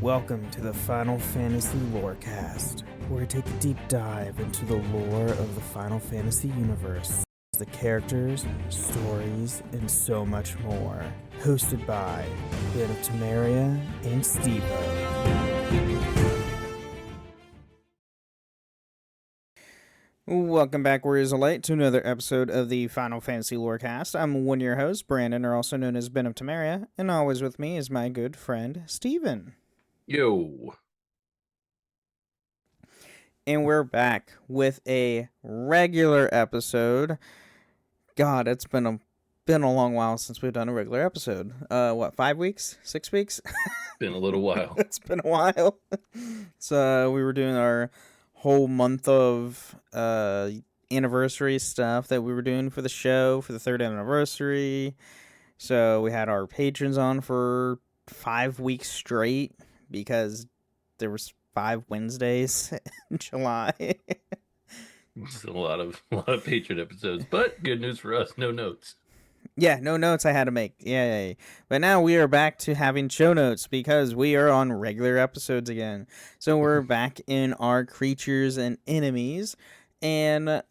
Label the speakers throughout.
Speaker 1: Welcome to the Final Fantasy Lorecast, where we take a deep dive into the lore of the Final Fantasy universe, the characters, stories, and so much more. Hosted by Ben of Temeria and Steve-O. Welcome back, Warriors of Light, to another episode of the Final Fantasy Lorecast. I'm one of your hosts, Brandon, or also known as Ben of Temeria, and always with me is my good friend, Steven.
Speaker 2: Yo.
Speaker 1: And we're back with a regular episode. God, it's been a long while since we've done a regular episode. 5 weeks? 6 weeks?
Speaker 2: Been a little while.
Speaker 1: It's been a while. So we were doing our whole month of anniversary stuff that we were doing for the show for the 3rd anniversary. So we had our patrons on for 5 weeks straight because there was 5 Wednesdays in July.
Speaker 2: It's a lot of Patreon episodes, but good news for us, no notes.
Speaker 1: Yeah, no notes I had to make. Yay. But now we are back to having show notes because we are on regular episodes again. So we're back in our creatures and enemies, and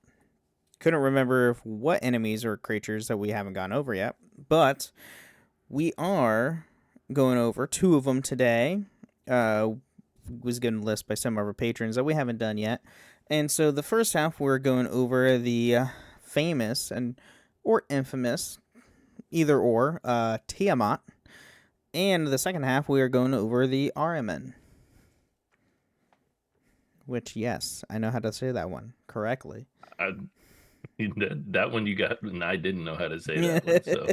Speaker 1: couldn't remember what enemies or creatures that we haven't gone over yet, but we are going over 2 of them today. Was given a list by some of our patrons that we haven't done yet. And so the first half, we're going over the famous or infamous, either or, Tiamat. And the second half, we are going over the Ahriman. Which, yes, I know how to say that one correctly.
Speaker 2: That one you got, and I didn't know how to say that one, so...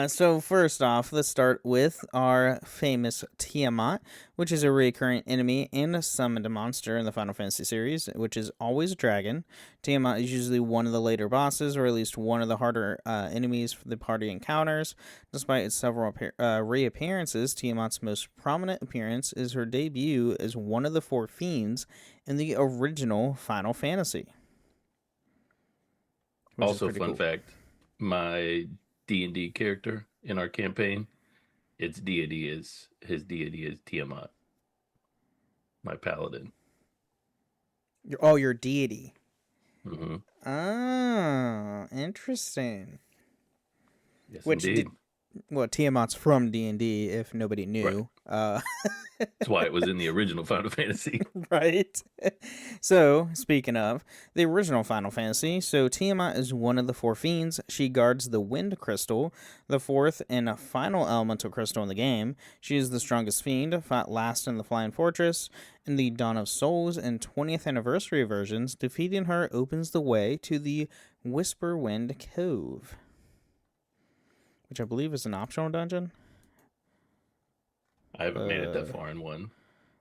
Speaker 1: So first off, let's start with our famous Tiamat, which is a recurring enemy and a summoned monster in the Final Fantasy series, which is always a dragon. Tiamat is usually one of the later bosses, or at least one of the harder enemies the party encounters. Despite its several reappearances, Tiamat's most prominent appearance is her debut as one of the 4 fiends in the original Final Fantasy.
Speaker 2: Also, fun fact, my D&D character in our campaign, his deity is Tiamat, my paladin.
Speaker 1: Your deity.
Speaker 2: Mm-hmm.
Speaker 1: Oh, interesting.
Speaker 2: Yes, indeed.
Speaker 1: Tiamat's from D&D, if nobody knew.
Speaker 2: Right. That's why it was in the original Final Fantasy.
Speaker 1: Right. So, speaking of the original Final Fantasy, Tiamat is one of the 4 fiends. She guards the Wind Crystal, the 4th and final elemental crystal in the game. She is the strongest fiend, fought last in the Flying Fortress. In the Dawn of Souls and 20th anniversary versions, defeating her opens the way to the Whisperwind Cove, which I believe is an optional dungeon.
Speaker 2: I haven't made it that far in one.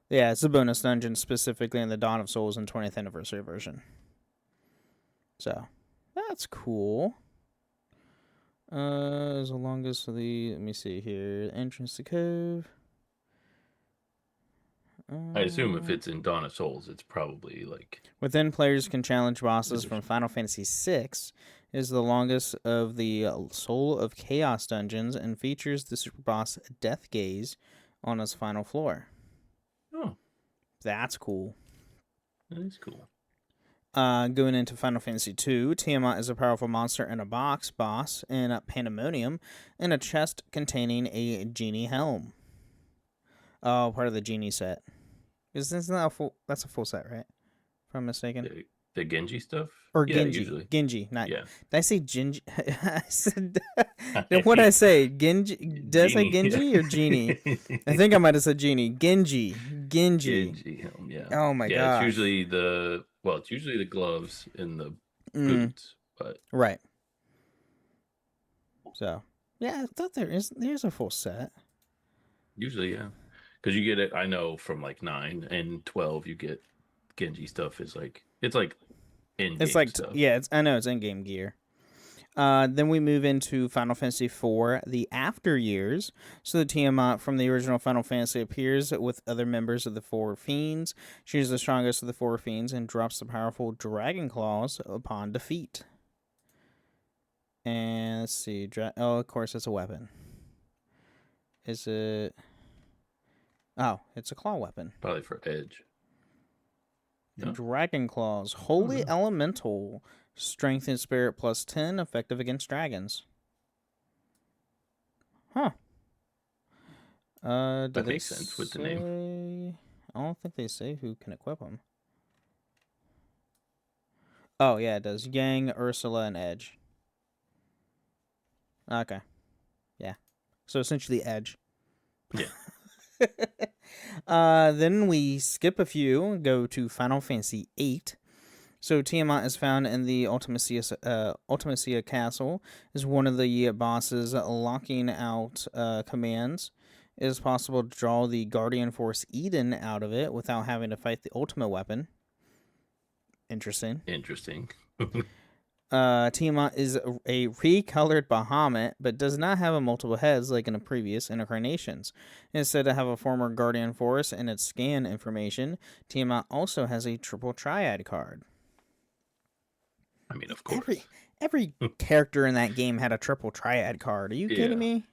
Speaker 1: Yeah, it's a bonus dungeon specifically in the Dawn of Souls and 20th anniversary version. So, that's cool. As long as let me see here, entrance to cove.
Speaker 2: I assume if it's in Dawn of Souls, it's probably like...
Speaker 1: Within, players can challenge bosses from Final Fantasy VI. Is the longest of the Soul of Chaos dungeons and features the super boss Death Gaze on its final floor.
Speaker 2: Oh.
Speaker 1: That's cool.
Speaker 2: That is cool.
Speaker 1: Going into Final Fantasy II, Tiamat is a powerful monster in a box boss in a Pandemonium in a chest containing a genie helm. Oh, part of the genie set. Is this not a full? That's a full set, right? If I'm mistaken.
Speaker 2: The Genji stuff?
Speaker 1: Or
Speaker 2: yeah,
Speaker 1: Genji.
Speaker 2: Usually.
Speaker 1: Genji, not...
Speaker 2: Yeah.
Speaker 1: Did I say Genji? I said... What did I say? Genji? Did I say Genji or Genie? I think I might have said Genie. Genji.
Speaker 2: Genji helm, yeah.
Speaker 1: Oh my god.
Speaker 2: It's usually the gloves and the boots, but...
Speaker 1: Right. So, yeah, I thought there's a full set.
Speaker 2: Usually, yeah. Because you get it, I know, from like 9 and 12, you get Genji stuff is like... It's like in-game stuff.
Speaker 1: Yeah, I know it's in-game gear. Then we move into Final Fantasy IV, the After Years. So the Tiamat from the original Final Fantasy appears with other members of the 4 fiends. She is the strongest of the 4 fiends and drops the powerful Dragon Claws upon defeat. And let's see. Of course, it's a weapon. Is it... Oh, it's a claw weapon.
Speaker 2: Probably for edge. No,
Speaker 1: Dragon Claws.
Speaker 2: oh
Speaker 1: Holy
Speaker 2: no,
Speaker 1: Elemental. Strength and Spirit plus 10. Effective against dragons. Huh. Do
Speaker 2: that
Speaker 1: they
Speaker 2: makes sense with the name.
Speaker 1: say... I don't think they say who can equip them. Oh, yeah, it does. Yang, Ursula, and Edge. Okay. Yeah. So essentially Edge.
Speaker 2: Yeah,
Speaker 1: Then we skip a few, go to Final Fantasy VIII. So Tiamat is found in the Ultimacia Castle, is one of the bosses locking out commands. It is possible to draw the Guardian Force Eden out of it without having to fight the ultimate weapon. Interesting.
Speaker 2: interesting.
Speaker 1: Tiamat is a recolored Bahamut, but does not have a multiple heads like in the previous incarnations. Instead of have a former Guardian Force and its scan information, Tiamat also has a triple triad card.
Speaker 2: I mean, of course.
Speaker 1: Every character in that game had a triple triad card. Are you kidding
Speaker 2: Yeah,
Speaker 1: me?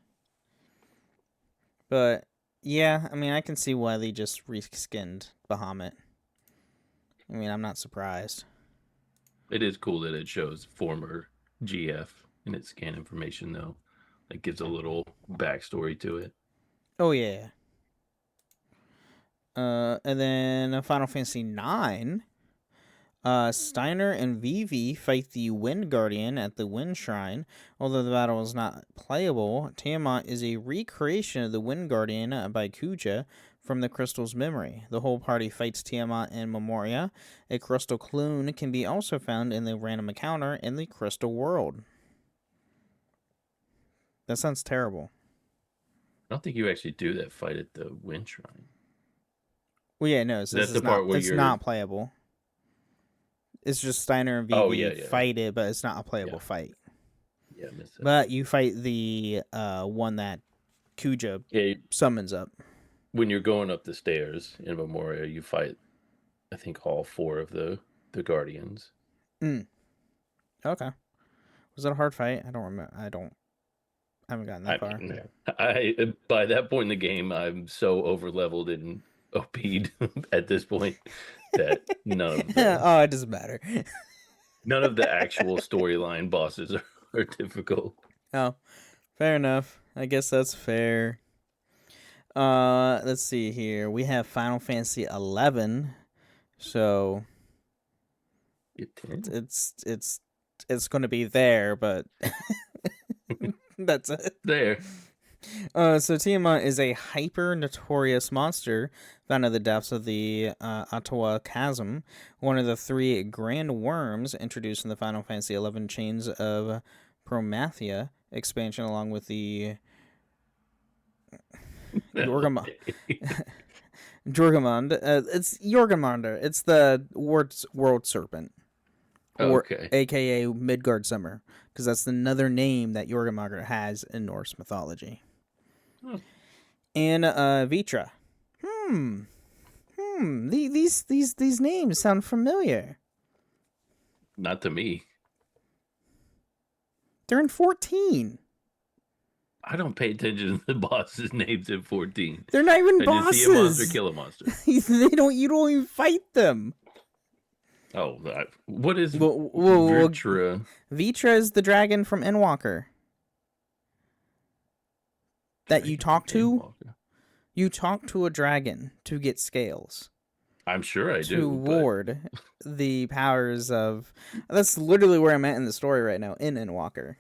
Speaker 1: But yeah, I mean, I can see why they just reskinned Bahamut. I mean, I'm not surprised.
Speaker 2: it is cool that it shows former GF in its scan information, though. It gives a little backstory to it.
Speaker 1: Oh yeah. And then Final Fantasy IX. Steiner and Vivi fight the Wind Guardian at the Wind Shrine. Although the battle is not playable, Tiamat is a recreation of the Wind Guardian by Kuja from the crystal's memory. The whole party fights Tiamat in Memoria. A crystal clone can be also found in the random encounter in the crystal world. That sounds terrible.
Speaker 2: I don't think you actually do that fight at the Wind Shrine.
Speaker 1: Well, yeah, no,
Speaker 2: That's the part where
Speaker 1: it's
Speaker 2: you're.
Speaker 1: not playable. It's just Steiner and
Speaker 2: Oh
Speaker 1: Vivi
Speaker 2: yeah.
Speaker 1: fight it, but it's not a playable
Speaker 2: Yeah.
Speaker 1: fight.
Speaker 2: Yeah, I missed that.
Speaker 1: But you fight the one that Kuja
Speaker 2: Yeah,
Speaker 1: summons up.
Speaker 2: when you're going up the stairs in Memoria, you fight, I think, all four of the Guardians.
Speaker 1: Okay. Was it a hard fight? I don't remember. I haven't gotten that
Speaker 2: I
Speaker 1: far.
Speaker 2: mean, I by that point in the game, I'm so over leveled and OP'd at this point that
Speaker 1: Oh, it doesn't matter.
Speaker 2: none of the actual storyline bosses are difficult.
Speaker 1: Oh, fair enough. I guess that's fair. Let's see here. We have Final Fantasy 11. So it's going to be there, but that's it.
Speaker 2: There.
Speaker 1: So Tiamat is a hyper notorious monster found in the depths of the Ottawa Chasm, one of the three grand worms introduced in the Final Fantasy XI Chains of Promathia expansion, along with the Jorgamond. It's Jorgamander. It's the world serpent, or
Speaker 2: Okay.
Speaker 1: AKA Midgard Summer, because that's another name that Jorgamander has in Norse mythology.
Speaker 2: Oh.
Speaker 1: And Vitra. These names sound familiar.
Speaker 2: Not to me.
Speaker 1: They're in 14.
Speaker 2: I don't pay attention to the bosses' names in 14.
Speaker 1: They're not even
Speaker 2: I
Speaker 1: bosses.
Speaker 2: just see a monster kill a monster.
Speaker 1: You don't even fight them.
Speaker 2: Oh, what is
Speaker 1: Well,
Speaker 2: Virtua?
Speaker 1: Vitra is the dragon from Endwalker that you talk to.
Speaker 2: Endwalker.
Speaker 1: You talk to a dragon to get scales.
Speaker 2: I'm sure I
Speaker 1: To
Speaker 2: do.
Speaker 1: ward the powers of. That's literally where I'm at in the story right now, in Endwalker.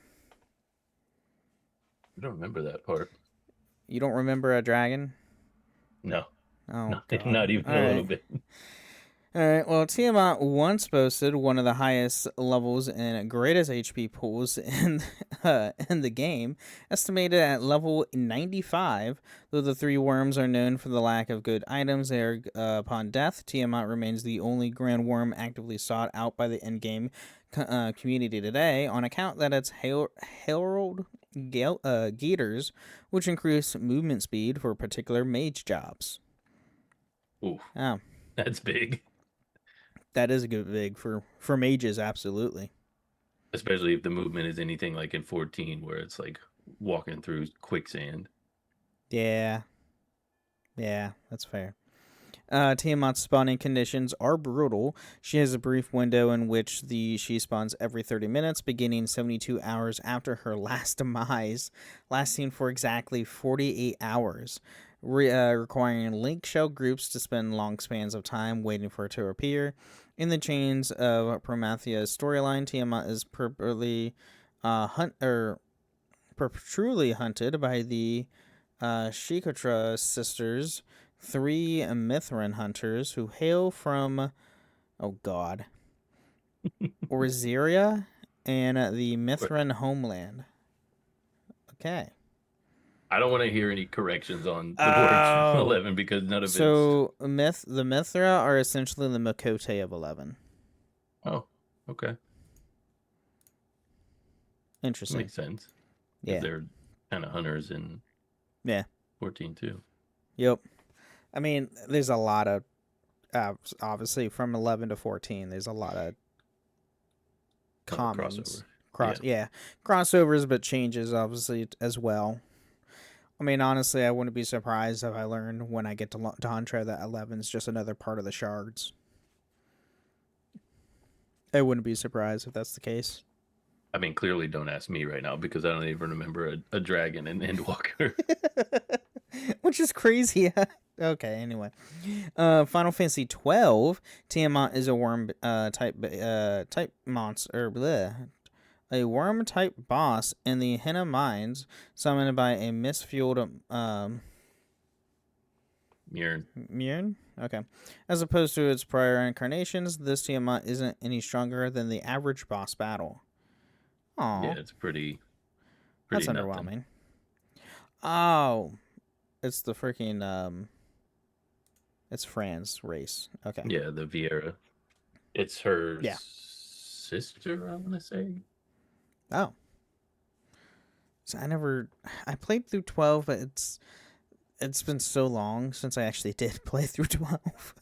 Speaker 2: I don't remember that part.
Speaker 1: You don't remember a dragon?
Speaker 2: No.
Speaker 1: Oh,
Speaker 2: Not even a little bit.
Speaker 1: All right. Well, Tiamat once boasted one of the highest levels and greatest HP pools in the game, estimated at level 95. Though the three worms are known for the lack of good items there upon death, Tiamat remains the only grand worm actively sought out by the endgame community today, on account that its herald gaiters, which increase movement speed for particular mage jobs.
Speaker 2: Ooh,
Speaker 1: Oh.
Speaker 2: that's big.
Speaker 1: That is a good big for mages, absolutely.
Speaker 2: Especially if the movement is anything like in 14, where it's like walking through quicksand.
Speaker 1: Yeah. Yeah, that's fair. Tiamat's spawning conditions are brutal. She has a brief window in which she spawns every 30 minutes, beginning 72 hours after her last demise, lasting for exactly 48 hours, requiring link shell groups to spend long spans of time waiting for it to appear. In the chains of Promethea's storyline, Tiamat is truly hunted by the Shikatra sisters, three Mithrin hunters who hail from, oh god, Orzeria and the
Speaker 2: But
Speaker 1: Mithrin homeland. Okay.
Speaker 2: I don't want to hear any corrections on the words from
Speaker 1: Oh.
Speaker 2: 11 because none of it's.
Speaker 1: So the Mithra are essentially the Makote of 11.
Speaker 2: Oh, okay.
Speaker 1: Interesting.
Speaker 2: Makes sense. Because
Speaker 1: Yeah.
Speaker 2: they're kind of hunters in
Speaker 1: Yeah.
Speaker 2: 14 too.
Speaker 1: Yep. I mean, there's a lot of obviously from 11 to 14. There's a lot of
Speaker 2: Crossover.
Speaker 1: commons
Speaker 2: Yeah.
Speaker 1: crossovers, but changes obviously as well. I mean, honestly, I wouldn't be surprised if I learned when I get to Dawntra that 11 is just another part of the shards. I wouldn't be surprised if that's the case.
Speaker 2: I mean, clearly don't ask me right now because I don't even remember a dragon in Endwalker.
Speaker 1: Which is crazy. Okay, anyway. Final Fantasy 12, Tiamat is a worm type monster, a worm type boss in the Henna Mines, summoned by a misfueled
Speaker 2: Mirren.
Speaker 1: Murn? Okay. As opposed to its prior incarnations, this Tiamat isn't any stronger than the average boss battle.
Speaker 2: Yeah,
Speaker 1: Aw,
Speaker 2: it's pretty
Speaker 1: that's
Speaker 2: nothing.
Speaker 1: underwhelming. Oh, it's the freaking it's Fran's race. Okay.
Speaker 2: Yeah, the Vieira. It's her
Speaker 1: Yeah.
Speaker 2: sister, I want to say.
Speaker 1: Oh. So I played through 12, but it's been so long since I actually did play through 12.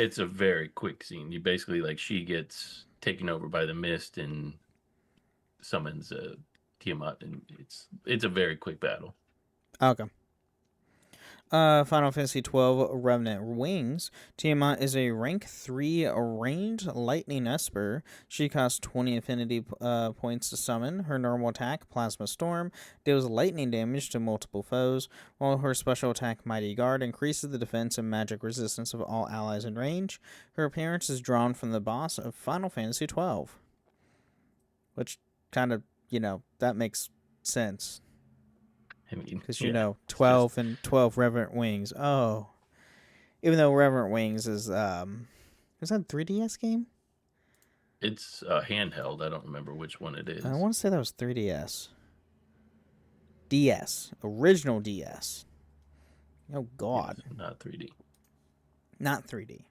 Speaker 2: It's a very quick scene. You basically like she gets taken over by the mist and summons Tiamat, and it's a very quick battle.
Speaker 1: Okay. Final Fantasy 12 Revenant Wings. Tiamat is a rank 3 ranged lightning esper. She costs 20 affinity points to summon. Her normal attack, Plasma Storm, deals lightning damage to multiple foes, while her special attack, Mighty Guard, increases the defense and magic resistance of all allies in range. Her appearance is drawn from the boss of Final Fantasy 12. Which kind of, that makes sense.
Speaker 2: I mean,
Speaker 1: Because,
Speaker 2: yeah, it's just
Speaker 1: 12 and 12 Reverent Wings. Oh. Even though Reverent Wings is that a 3DS game?
Speaker 2: it's handheld. I don't remember which one it
Speaker 1: I
Speaker 2: is.
Speaker 1: want to say that was 3DS. DS. Original DS. Oh god.
Speaker 2: Yes, not 3D.
Speaker 1: Not 3D.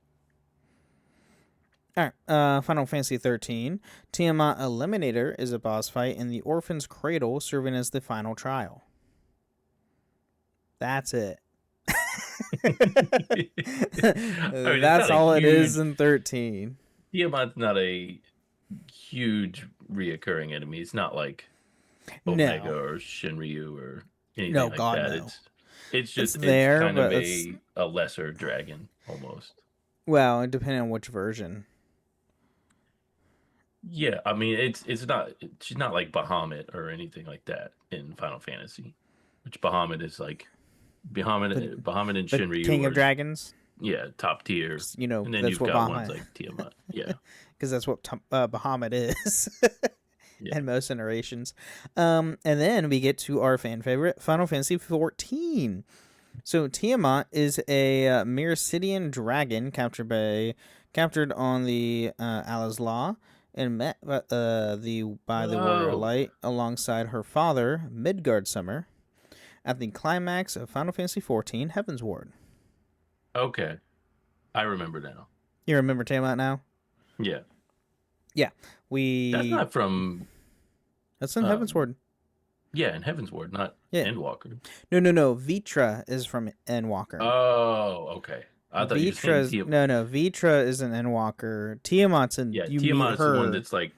Speaker 1: Alright, Final Fantasy 13. Tiamat Eliminator is a boss fight in the Orphan's Cradle, serving as the final trial. That's it.
Speaker 2: I mean, it's
Speaker 1: That's
Speaker 2: not a
Speaker 1: all it is
Speaker 2: huge.
Speaker 1: in 13.
Speaker 2: Tiamat's not a huge reoccurring enemy. It's not like Omega
Speaker 1: No.
Speaker 2: or Shinryu or
Speaker 1: No,
Speaker 2: anything like
Speaker 1: god
Speaker 2: that.
Speaker 1: no.
Speaker 2: It's
Speaker 1: It's
Speaker 2: just it's
Speaker 1: there,
Speaker 2: kind of
Speaker 1: but it's
Speaker 2: a lesser dragon almost.
Speaker 1: well, depending on which version.
Speaker 2: Yeah, I mean it's not she's not like Bahamut or anything like that in Final Fantasy, which Bahamut is like
Speaker 1: The
Speaker 2: Bahamut and
Speaker 1: the
Speaker 2: Shinryu
Speaker 1: King of
Speaker 2: are
Speaker 1: Dragons.
Speaker 2: yeah top tier, and then
Speaker 1: That's
Speaker 2: you've
Speaker 1: what
Speaker 2: got ones
Speaker 1: Bahamut,
Speaker 2: like Tiamat. Yeah,
Speaker 1: because that's what Bahamut is,
Speaker 2: yeah.
Speaker 1: in most iterations. And then we get to our fan favorite, Final Fantasy 14. So Tiamat is a Myrcidian dragon captured on the Allah's Law and met by the Warrior
Speaker 2: Oh,
Speaker 1: Light alongside her father Midgard Summer at the climax of Final Fantasy 14 Heaven's Ward.
Speaker 2: okay. I remember now.
Speaker 1: You remember Tiamat now?
Speaker 2: Yeah,
Speaker 1: Yeah,
Speaker 2: that's
Speaker 1: we
Speaker 2: not from
Speaker 1: that's in Heaven's
Speaker 2: um
Speaker 1: Ward.
Speaker 2: yeah in Heaven's Ward, not
Speaker 1: Yeah,
Speaker 2: Endwalker.
Speaker 1: no. Vitra is from Endwalker.
Speaker 2: Oh, okay. I thought you were saying
Speaker 1: Vitra's
Speaker 2: Tiamat.
Speaker 1: no. Vitra is an Endwalker. Tiamat's in.
Speaker 2: Yeah,
Speaker 1: You meet
Speaker 2: Tiamat is the one
Speaker 1: her.
Speaker 2: that's like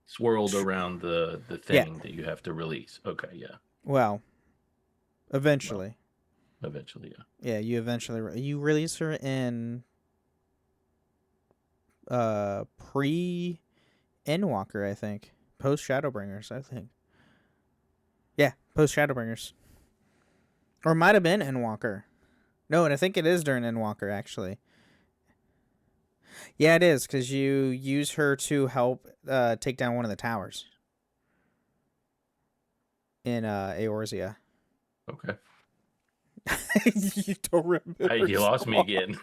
Speaker 2: swirled around the
Speaker 1: Yeah.
Speaker 2: thing that you have to release. Okay, yeah.
Speaker 1: Well,
Speaker 2: Well,
Speaker 1: eventually.
Speaker 2: Eventually, yeah.
Speaker 1: Yeah, you eventually you release her in pre Endwalker, I think. Post Shadowbringers, I think. Yeah, post Shadowbringers. Or it might have been Endwalker. No, and I think it is during Endwalker, actually. Yeah, it is, because you use her to help take down one of the towers in Eorzea.
Speaker 2: Okay.
Speaker 1: You don't remember
Speaker 2: You lost me
Speaker 1: Squall.
Speaker 2: again.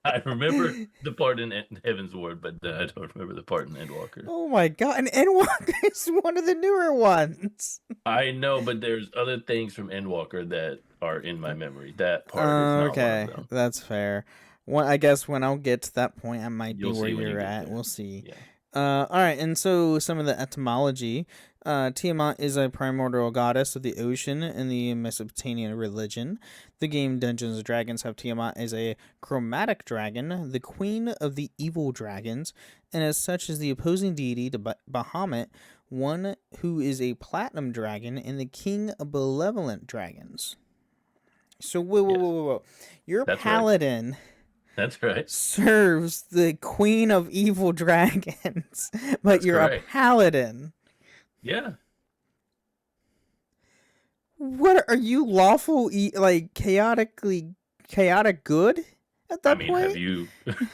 Speaker 2: I remember the part in Heaven's Ward, but I don't remember the part in Endwalker.
Speaker 1: Oh my god, and Endwalker is one of the newer ones.
Speaker 2: I know, but there's other things from Endwalker that are in my memory. That part is not one of
Speaker 1: Okay,
Speaker 2: them.
Speaker 1: that's fair. Well, I guess when I'll get to that point, I might be
Speaker 2: You'll
Speaker 1: where
Speaker 2: see when you
Speaker 1: you're
Speaker 2: get
Speaker 1: at.
Speaker 2: there.
Speaker 1: We'll see.
Speaker 2: Yeah.
Speaker 1: All right, and so some of the etymology. Tiamat is a primordial goddess of the ocean in the Mesopotamian religion. The game Dungeons & Dragons have Tiamat as a chromatic dragon, the queen of the evil dragons, and as such is the opposing deity to Bahamut, one who is a platinum dragon and the king of benevolent dragons. So,
Speaker 2: Yes.
Speaker 1: whoa. Your
Speaker 2: That's right.
Speaker 1: paladin
Speaker 2: That's right.
Speaker 1: serves the queen of evil dragons, but
Speaker 2: That's
Speaker 1: you're a
Speaker 2: correct.
Speaker 1: paladin.
Speaker 2: Yeah.
Speaker 1: What are you lawful like chaotic good at
Speaker 2: I
Speaker 1: that
Speaker 2: mean,
Speaker 1: point?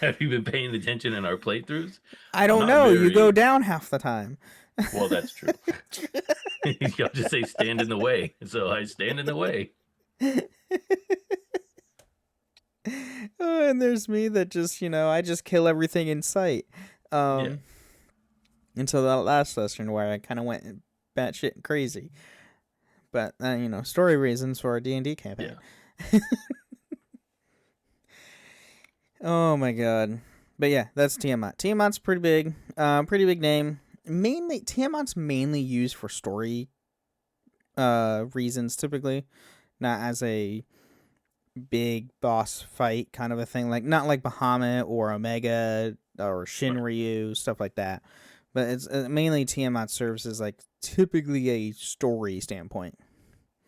Speaker 2: have you been paying attention in our playthroughs?
Speaker 1: I
Speaker 2: I'm
Speaker 1: don't
Speaker 2: not
Speaker 1: know. You go
Speaker 2: very
Speaker 1: down half the time.
Speaker 2: well, that's true. Y'all just say stand in the way. So I stand in the way.
Speaker 1: And there's me that just, I just kill everything in sight.
Speaker 2: Yeah.
Speaker 1: Until that last session where I kind of went batshit crazy. But, story reasons for a D&D campaign.
Speaker 2: Yeah.
Speaker 1: Oh my god. But yeah, that's Tiamat. Tiamat's pretty big. Pretty big name. Tiamat's mainly used for story reasons typically, not as a big boss fight kind of a thing. Like not like Bahamut or Omega or Shinryu, stuff like that. But it's mainly Tiamat serves as like typically a story standpoint.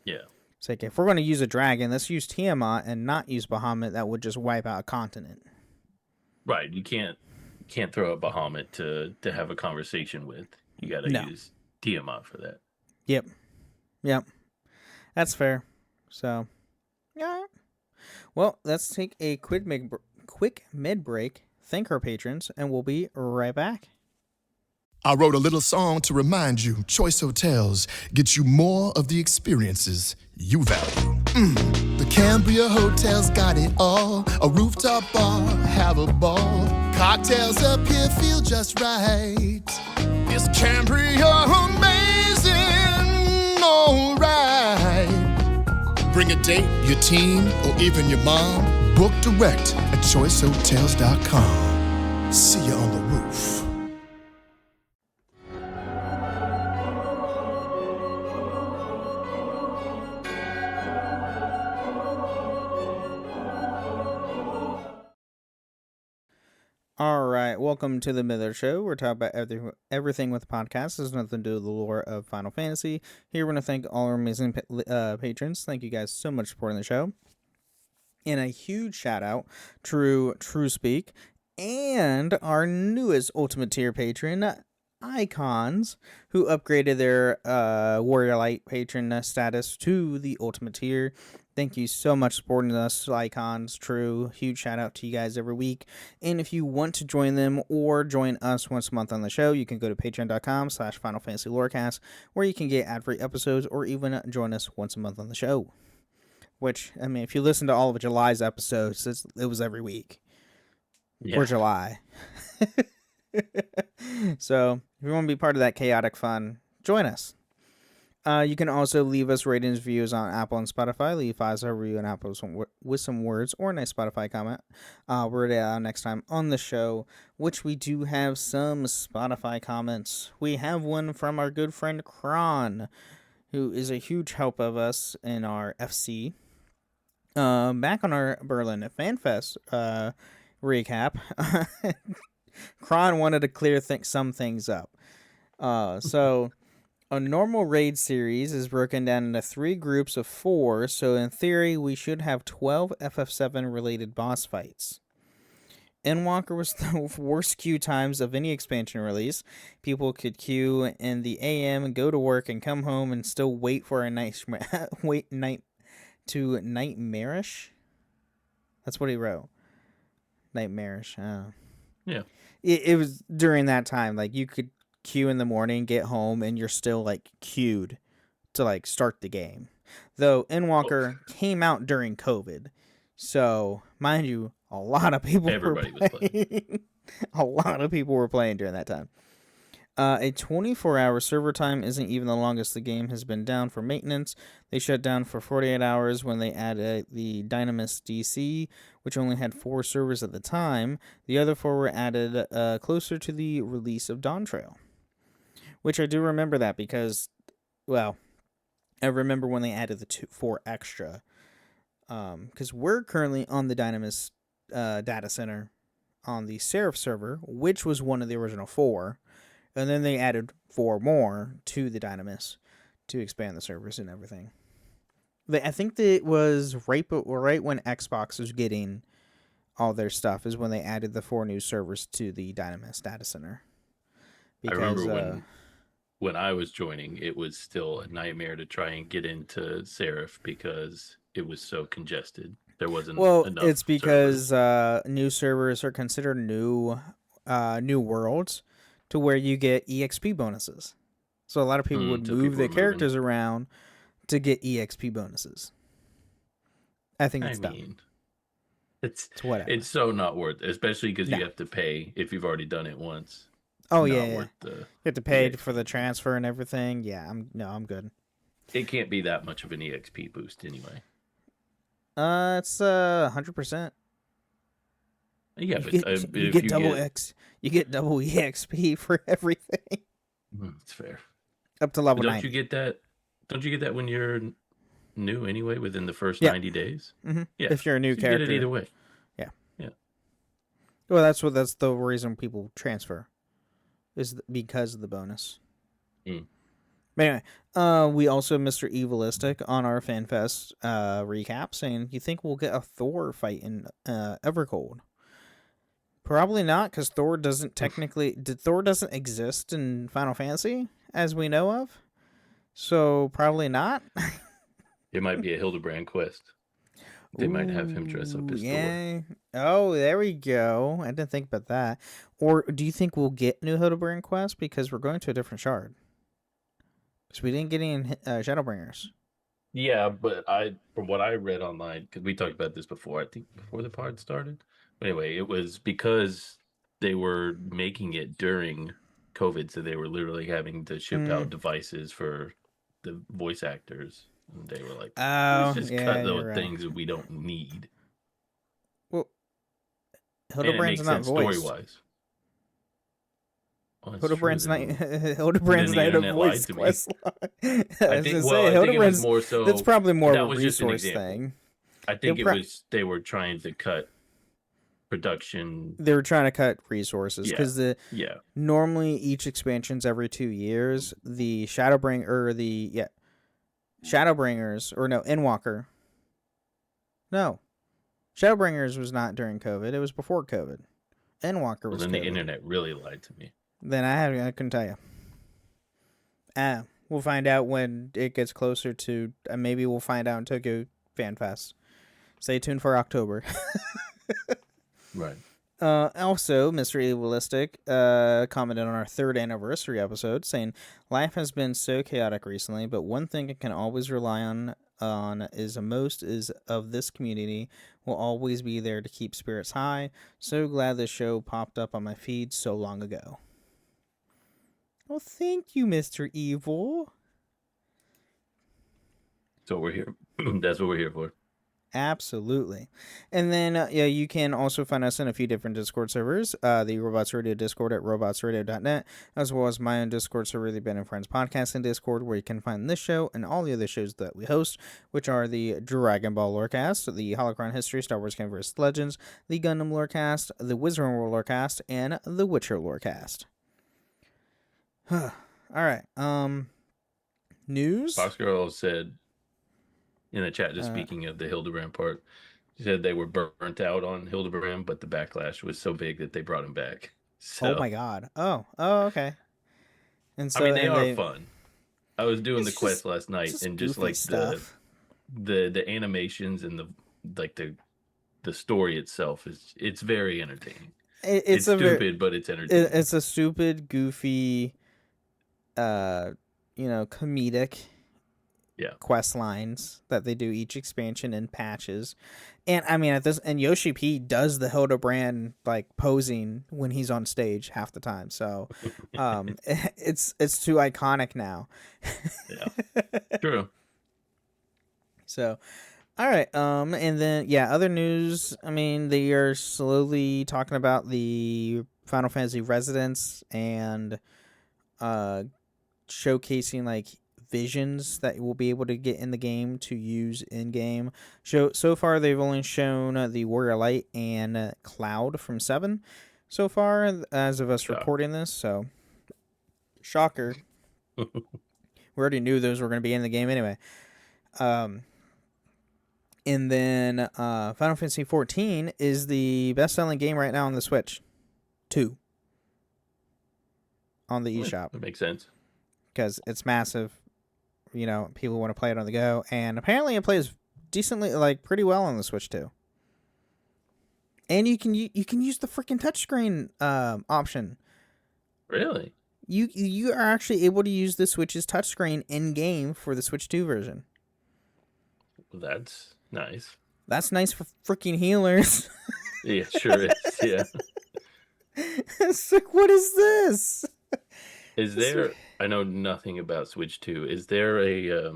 Speaker 2: Yeah.
Speaker 1: It's like if we're going to use a dragon, let's use Tiamat and not use Bahamut. That would just wipe out a continent.
Speaker 2: Right. You can't throw a Bahamut to have a conversation with. You got to use Tiamat for that.
Speaker 1: Yep. That's fair. Yeah. Well, let's take a quick mid break. Thank our patrons, and we'll be right back.
Speaker 3: I wrote a little song to remind you Choice Hotels get you more of the experiences you value. The Cambria Hotel's got it all. A rooftop bar, have a ball. Cocktails up here feel just right. Is Cambria amazing? Alright. Bring a date, your team, or even your mom. Book direct at choicehotels.com. See you on the roof.
Speaker 1: All right, welcome to the Miller Show. We're talking about everything with podcasts. There's nothing to do with the lore of Final Fantasy. Here, we're going to thank all our amazing patrons. Thank you guys so much for supporting the show. And a huge shout out to True Speak and our newest Ultimate Tier patron, Icons, who upgraded their Warrior Light patron status to the Ultimate Tier. Thank you so much for supporting us, Icons, True. Huge shout out to you guys every week. And if you want to join them or join us once a month on the show, you can go to patreon.com/Final Fantasy Lorecast, where you can get ad-free episodes or even join us once a month on the show. Which, I mean, if you listen to all of July's episodes, it was every week for July. So, if you want to be part of that chaotic fun, join us. You can also leave us ratings, reviews on Apple and Spotify. Leave 5-star review on Apple with some words or a nice Spotify comment. We're ready next time on the show, which we do have some Spotify comments. We have one from our good friend Kron, who is a huge help of us in our FC. Back on our Berlin Fan Fest recap, Kron wanted to clear some things up. So A normal raid series is broken down into 3 groups of 4, so in theory, we should have 12 FF7 related boss fights. Endwalker was the worst queue times of any expansion release. People could queue in the AM and go to work and come home and still wait for a nightmarish. That's what he wrote. Nightmarish. Oh.
Speaker 2: Yeah.
Speaker 1: It was during that time. Like, you could queue in the morning, get home, and you're still, like, queued to, like, start the game. Though Endwalker came out during COVID. So, mind you, a lot of people
Speaker 2: Everybody
Speaker 1: were
Speaker 2: was playing.
Speaker 1: A lot of people were playing during that time. A 24-hour server time isn't even the longest the game has been down for maintenance. They shut down for 48 hours when they added the Dynamis DC, which only had 4 servers at the time. The other 4 were added closer to the release of Dawn Trail, which I do remember that because, well, I remember when they added the 4 extra. Because we're currently on the Dynamis data center on the Seraph server, which was one of the original 4. And then they added 4 more to the Dynamis to expand the servers and everything. I think that it was right when Xbox was getting all their stuff is when they added the 4 new servers to the Dynamis data center.
Speaker 2: Because, I remember when I was joining, it was still a nightmare to try and get into Seraph because it was so congested. There wasn't enough
Speaker 1: it's because new servers are considered new worlds to where you get EXP bonuses. So a lot of people would move their characters around to get EXP bonuses. I think it's dumb.
Speaker 2: It's whatever. It's so not worth it, especially because you have to pay if you've already done it once.
Speaker 1: Oh, yeah. You have to pay for the transfer and everything. Yeah, I'm good.
Speaker 2: It can't be that much of an EXP boost anyway.
Speaker 1: It's 100%.
Speaker 2: Yeah,
Speaker 1: you get double X. You get double EXP for everything.
Speaker 2: That's fair.
Speaker 1: Up to level 90.
Speaker 2: Don't you get that when you're new anyway, within the first 90 days?
Speaker 1: Mm-hmm. Yeah. If you're a new character.
Speaker 2: You get it either way.
Speaker 1: Yeah.
Speaker 2: Yeah.
Speaker 1: Well, that's the reason people transfer, is because of the bonus. But anyway, we also have Mr. Evilistic on our FanFest recap saying, you think we'll get a Thor fight in Evercold? Probably not, because Thor doesn't exist in Final Fantasy, as we know of. So, probably not.
Speaker 2: It might be a Hildebrand quest. They might have him dress up as Thor.
Speaker 1: Oh, there we go. I didn't think about that. Or do you think we'll get new Hildebrand quest? Because we're going to a different shard. Because we didn't get any Shadowbringers.
Speaker 2: Yeah, but from what I read online, because we talked about this before, I think before the pod started. Anyway, it was because they were making it during COVID, so they were literally having to ship out devices for the voice actors. And they were like, let's just cut those things that we don't need.
Speaker 1: Well, Hildebrand's not voiced.
Speaker 2: Story-wise.
Speaker 1: Hildebrand's not a voice quest line.
Speaker 2: I think it was more so.
Speaker 1: That's probably more of a resource thing.
Speaker 2: I think they were trying to cut production.
Speaker 1: They were trying to cut resources because normally each expansion's every 2 years. The Shadowbringers or no, Endwalker. No, Shadowbringers was not during COVID. It was before COVID. Endwalker was.
Speaker 2: Then
Speaker 1: COVID.
Speaker 2: The internet really lied to me.
Speaker 1: Then I couldn't tell you. We'll find out when it gets closer to. Maybe we'll find out in Tokyo Fan Fest. Stay tuned for October.
Speaker 2: Right.
Speaker 1: Also, Mr. Evilistic commented on our 3rd anniversary episode, saying, "Life has been so chaotic recently, but one thing I can always rely on is most is of this community will always be there to keep spirits high. So glad this show popped up on my feed so long ago." Well, thank you, Mr. Evil.
Speaker 2: So we're here. That's what we're here for.
Speaker 1: Absolutely. And then, you can also find us in a few different Discord servers. The Robots Radio Discord at robotsradio.net, as well as my own Discord server, the Ben and Friends Podcast and Discord, where you can find this show and all the other shows that we host, which are the Dragon Ball Lorecast, the Holocron History, Star Wars Canvas Legends, the Gundam Lorecast, the Wizarding World Lorecast, and the Witcher Lorecast. All right. News?
Speaker 2: Fox Girl said in the chat, just speaking of the Hildebrand part, she said they were burnt out on Hildebrand, but the backlash was so big that they brought him back.
Speaker 1: Oh
Speaker 2: So,
Speaker 1: my god. Oh, okay. And
Speaker 2: I
Speaker 1: so
Speaker 2: mean, they
Speaker 1: and
Speaker 2: are
Speaker 1: they
Speaker 2: fun. I was doing the quest last
Speaker 1: it's
Speaker 2: night,
Speaker 1: just
Speaker 2: and just
Speaker 1: goofy
Speaker 2: like
Speaker 1: stuff.
Speaker 2: the animations and like the story itself it's very entertaining.
Speaker 1: It's
Speaker 2: It's
Speaker 1: a very
Speaker 2: stupid, but it's entertaining.
Speaker 1: it's a stupid, goofy, uh, comedic
Speaker 2: Yeah.
Speaker 1: quest lines that they do each expansion in patches. And I mean and Yoshi P does the Hildebrand like posing when he's on stage half the time. So it's too iconic now.
Speaker 2: Yeah. True.
Speaker 1: So all right, and then yeah, other news, I mean, they are slowly talking about the Final Fantasy Residence and showcasing like visions that we'll be able to get in the game to use in game. So far they've only shown the Warrior Light and Cloud from 7 so far as of us recording this. So shocker. We already knew those were going to be in the game anyway. And then Final Fantasy 14 is the best-selling game right now on the Switch. 2 on the eShop.
Speaker 2: That makes sense.
Speaker 1: Because it's massive. People want to play it on the go, and apparently it plays decently, like pretty well on the Switch too. And you can use the freaking touchscreen option.
Speaker 2: Really?
Speaker 1: You are actually able to use the Switch's touchscreen in game for the Switch 2 version.
Speaker 2: That's nice.
Speaker 1: That's nice for freaking healers.
Speaker 2: Yeah, sure is. Yeah.
Speaker 1: It's like, what is this?
Speaker 2: Is there? I know nothing about Switch 2. Is there a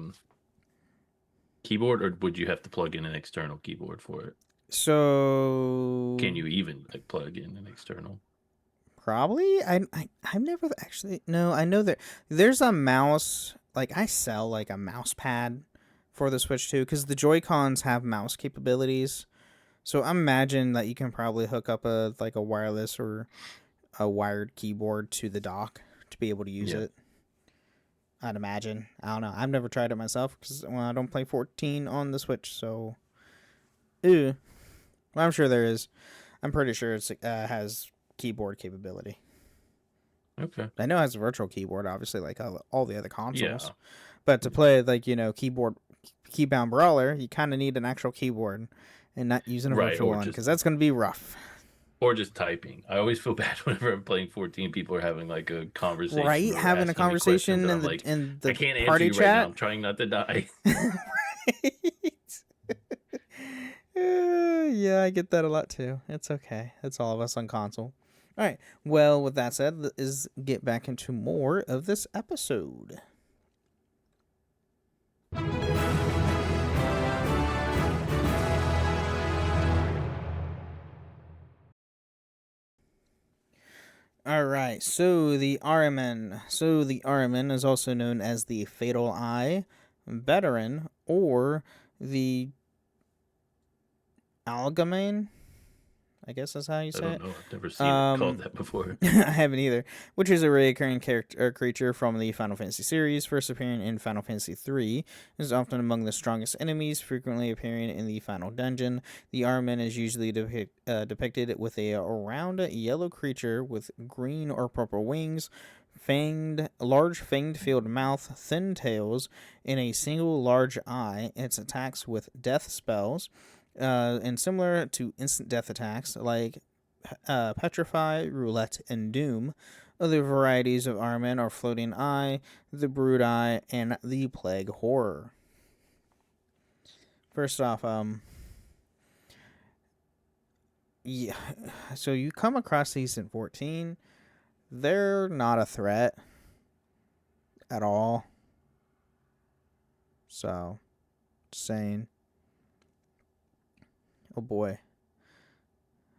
Speaker 2: keyboard, or would you have to plug in an external keyboard for it?
Speaker 1: So
Speaker 2: Can you even like plug in an external?
Speaker 1: probably. I've never actually. No, I know there's a mouse. Like I sell like a mouse pad for the Switch 2 because the Joy-Cons have mouse capabilities. So I imagine that you can probably hook up a wireless or a wired keyboard to the dock to be able to use it. I'd imagine. I don't know. I've never tried it myself because I don't play 14 on the Switch. So, well, I'm sure there is. I'm pretty sure it has keyboard capability.
Speaker 2: Okay.
Speaker 1: I know it has a virtual keyboard, obviously, like all the other consoles.
Speaker 2: Yeah.
Speaker 1: But to play keybound brawler, you kind of need an actual keyboard and not using a virtual one because that's going to be rough.
Speaker 2: Or just typing. I always feel bad whenever I'm playing 14. People are having like a conversation,
Speaker 1: right? Having a conversation in the
Speaker 2: I can't
Speaker 1: party
Speaker 2: answer you
Speaker 1: chat.
Speaker 2: right now. I'm trying not to die.
Speaker 1: Yeah, I get that a lot too. It's okay. It's all of us on console. All right. Well, with that said, is get back into more of this episode. All right, so the Ahriman. So the Ahriman is also known as the Fatal Eye, Veteran, or the Algamane. I guess that's how you say it.
Speaker 2: I don't know. I've never seen it called that before.
Speaker 1: I haven't either. Which is a recurring creature from the Final Fantasy series, first appearing in Final Fantasy III. Is often among the strongest enemies, frequently appearing in the final dungeon. The Ahriman is usually depicted with a round yellow creature with green or purple wings, large fanged-filled mouth, thin tails, and a single large eye. Its attacks with death spells. And similar to instant death attacks like Petrify, Roulette, and Doom, other varieties of Ahriman are Floating Eye, the Brood Eye, and the Plague Horror. First off, yeah, so you come across these in 14, they're not a threat at all. So, just saying. Oh boy.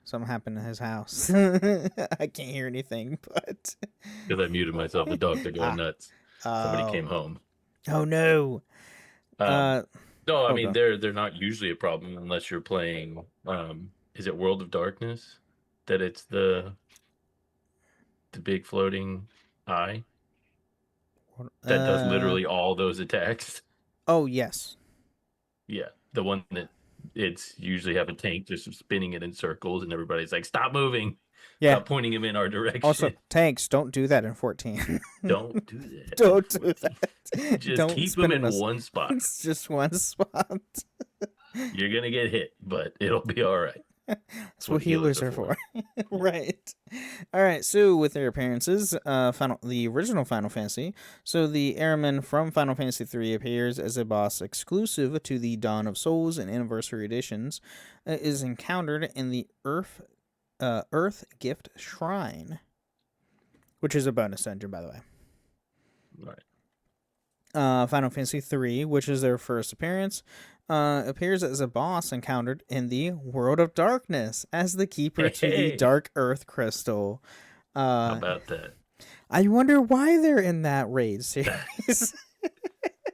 Speaker 1: Something happened in his house. I can't hear anything, but...
Speaker 2: Because I muted myself. The dogs are going nuts. Somebody came home.
Speaker 1: Oh no.
Speaker 2: No, I mean, they're not usually a problem unless you're playing, is it World of Darkness? That it's the big floating eye? that does literally all those attacks.
Speaker 1: Oh, yes.
Speaker 2: Yeah, the one that it's usually have a tank just spinning it in circles, and everybody's like, "Stop moving!
Speaker 1: Yeah.
Speaker 2: Stop pointing him in our direction!"
Speaker 1: Also, tanks, don't do that in 14.
Speaker 2: Don't do that.
Speaker 1: Don't do that.
Speaker 2: Just
Speaker 1: Don't
Speaker 2: keep
Speaker 1: spin
Speaker 2: them in
Speaker 1: them
Speaker 2: one spot.
Speaker 1: It's just one spot.
Speaker 2: You're gonna get hit, but it'll be all right.
Speaker 1: That's what healers are for. Right. All right. So with their appearances, the original Final Fantasy. So the Ahriman from Final Fantasy III appears as a boss exclusive to the Dawn of Souls and Anniversary editions. Is encountered in the Earth Gift Shrine, which is a bonus dungeon, by the way.
Speaker 2: Right.
Speaker 1: Final Fantasy III, which is their first appearance, appears as a boss encountered in the World of Darkness as the keeper to the Dark Earth Crystal.
Speaker 2: How about that?
Speaker 1: I wonder why they're in that raid series.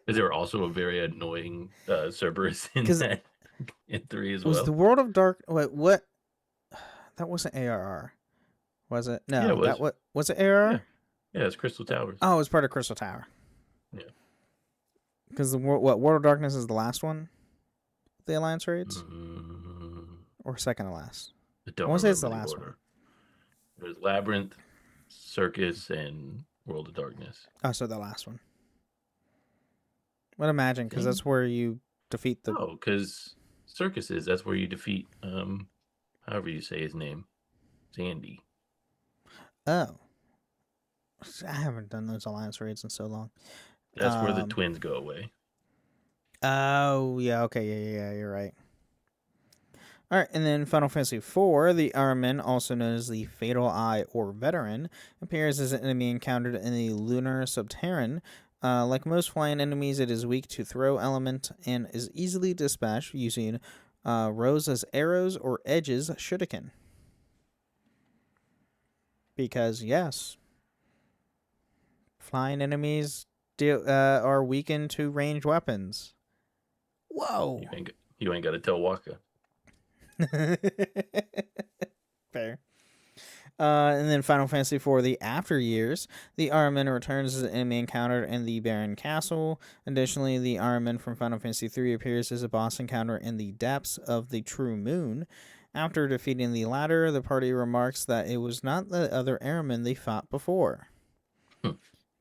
Speaker 2: Is there also a very annoying Cerberus in that in 3 as well?
Speaker 1: Was the World of Dark? Wait, what? That wasn't ARR, was it? No,
Speaker 2: yeah, it
Speaker 1: was it ARR?
Speaker 2: Yeah, it's Crystal Towers.
Speaker 1: Oh, it was part of Crystal Tower.
Speaker 2: Yeah.
Speaker 1: Because the World of Darkness is the last one, the Alliance raids, or second to last.
Speaker 2: I want to say it's the last one. There's Labyrinth, Circus, and World of Darkness.
Speaker 1: Oh, so the last one. I'd imagine, because that's where you defeat the.
Speaker 2: Oh, because Circus that's where you defeat however you say his name, Sandy.
Speaker 1: Oh, I haven't done those Alliance raids in so long.
Speaker 2: That's where the twins go away.
Speaker 1: Oh, yeah, okay, yeah, you're right. All right, and then Final Fantasy IV, the Ahriman, also known as the Fatal Eye or Veteran, appears as an enemy encountered in the Lunar Subterrane. Like most flying enemies, it is weak to throw element and is easily dispatched using rows as arrows or edges shuriken. Because, yes, flying enemies are weakened to ranged weapons. Whoa!
Speaker 2: You ain't got to tell Waka.
Speaker 1: Fair. And then Final Fantasy IV, the After Years. The Ahriman returns as an enemy encountered in the Barren Castle. Additionally, the Ahriman from Final Fantasy III appears as a boss encounter in the depths of the True Moon. After defeating the latter, the party remarks that it was not the other Ahriman they fought before.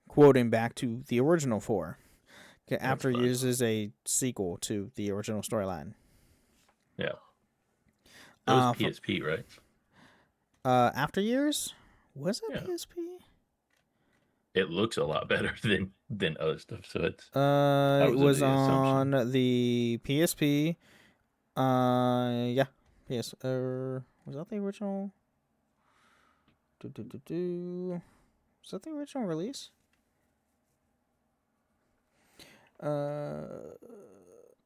Speaker 1: Quoting back to the original 4. After Years is a sequel to the original storyline.
Speaker 2: Yeah. That was PSP, right?
Speaker 1: After Years? Was it PSP?
Speaker 2: It looks a lot better than other stuff, so it's
Speaker 1: it was on the PSP. Yeah. PS was that the original? Was that the original release? I'm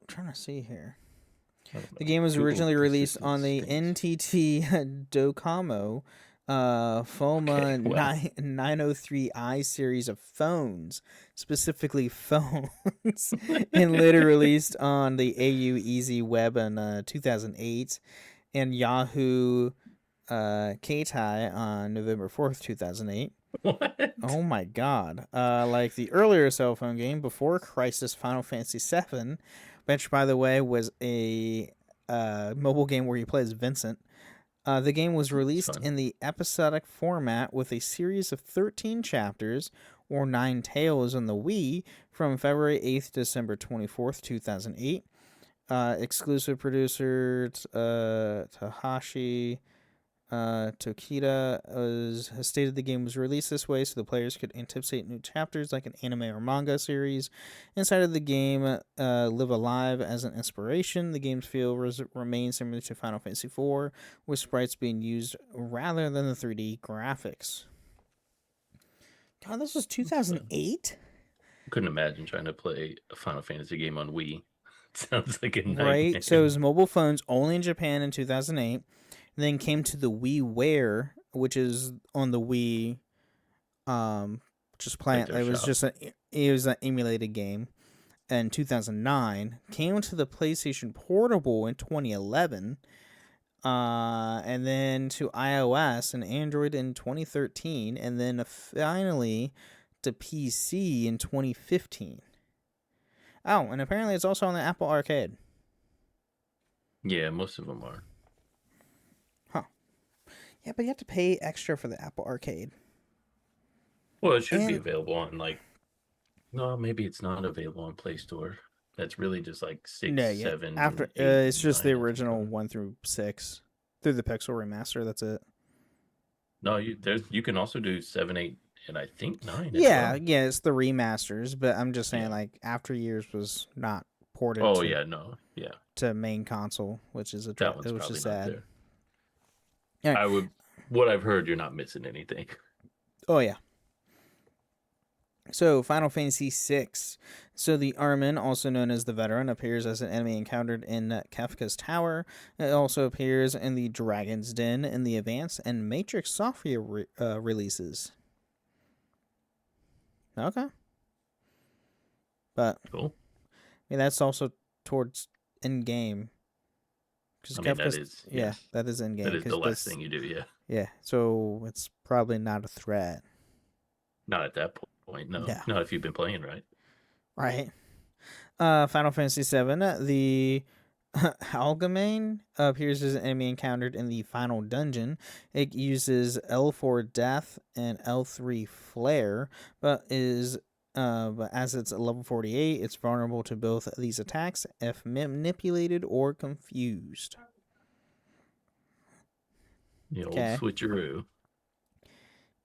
Speaker 1: trying to see here. The game was originally released on the NTT Docomo FOMA 903i series of phones, specifically phones, and later released on the AU Easy Web in 2008 and Yahoo Keitai on November 4th, 2008.
Speaker 2: What?
Speaker 1: Oh my god. Like the earlier cell phone game before Crisis Final Fantasy VII, which, by the way, was a mobile game where you play as Vincent. The game was released in the episodic format with a series of 13 chapters, or 9 tales on the Wii, from February 8th to December 24th, 2008. Exclusive producer Tahashi Tokita has stated the game was released this way so the players could anticipate new chapters like an anime or manga series. Inside of the game, live alive as an inspiration. The game's feel remains similar to Final Fantasy IV, with sprites being used rather than the 3D graphics. God, this was 2008?
Speaker 2: Couldn't imagine trying to play a Final Fantasy game on Wii. Sounds like a nightmare.
Speaker 1: Right, so it was mobile phones only in Japan in 2008. Then came to the WiiWare, which is on the Wii. Just playing. It was just an emulated game. In 2009, came to the PlayStation Portable in 2011, and then to iOS and Android in 2013, and then finally to PC in 2015. Oh, and apparently it's also on the Apple Arcade.
Speaker 2: Yeah, most of them are.
Speaker 1: Huh. Yeah, but you have to pay extra for the Apple Arcade.
Speaker 2: Well, it should be available on no, maybe it's not available on Play Store. That's really just like 6,
Speaker 1: No, yeah.
Speaker 2: 7,
Speaker 1: After
Speaker 2: 8,
Speaker 1: it's just
Speaker 2: 9
Speaker 1: the
Speaker 2: that they
Speaker 1: original
Speaker 2: come.
Speaker 1: 1 through 6 through the Pixel remaster. That's it.
Speaker 2: No, you can also do 7, 8, and I think 9 as
Speaker 1: Yeah,
Speaker 2: well.
Speaker 1: yeah. It's the remasters, but I'm just saying,
Speaker 2: Yeah.
Speaker 1: like, After Years was not ported
Speaker 2: Oh yeah, no, yeah,
Speaker 1: to main console, which is
Speaker 2: that one's
Speaker 1: which
Speaker 2: probably
Speaker 1: is
Speaker 2: not
Speaker 1: sad.
Speaker 2: there.
Speaker 1: All right.
Speaker 2: What I've heard, you're not missing anything.
Speaker 1: Oh yeah. So, Final Fantasy VI. So, the Ahriman, also known as the Veteran, appears as an enemy encountered in Kafka's Tower. It also appears in the Dragon's Den in the Advance and Matrix software releases. Okay. But,
Speaker 2: Cool.
Speaker 1: I mean, that's also towards in-game.
Speaker 2: I mean, that is
Speaker 1: that is in-game.
Speaker 2: That is the last thing you do, yeah.
Speaker 1: Yeah, so it's probably not a threat.
Speaker 2: Not at that point, no.
Speaker 1: Yeah.
Speaker 2: Not if you've been playing, right?
Speaker 1: Right. Final Fantasy VII, the Algemane appears as an enemy encountered in the final dungeon. It uses L4 Death and L3 Flare, but as it's level 48, it's vulnerable to both these attacks if manipulated or confused.
Speaker 2: The old
Speaker 1: Okay.
Speaker 2: switcheroo.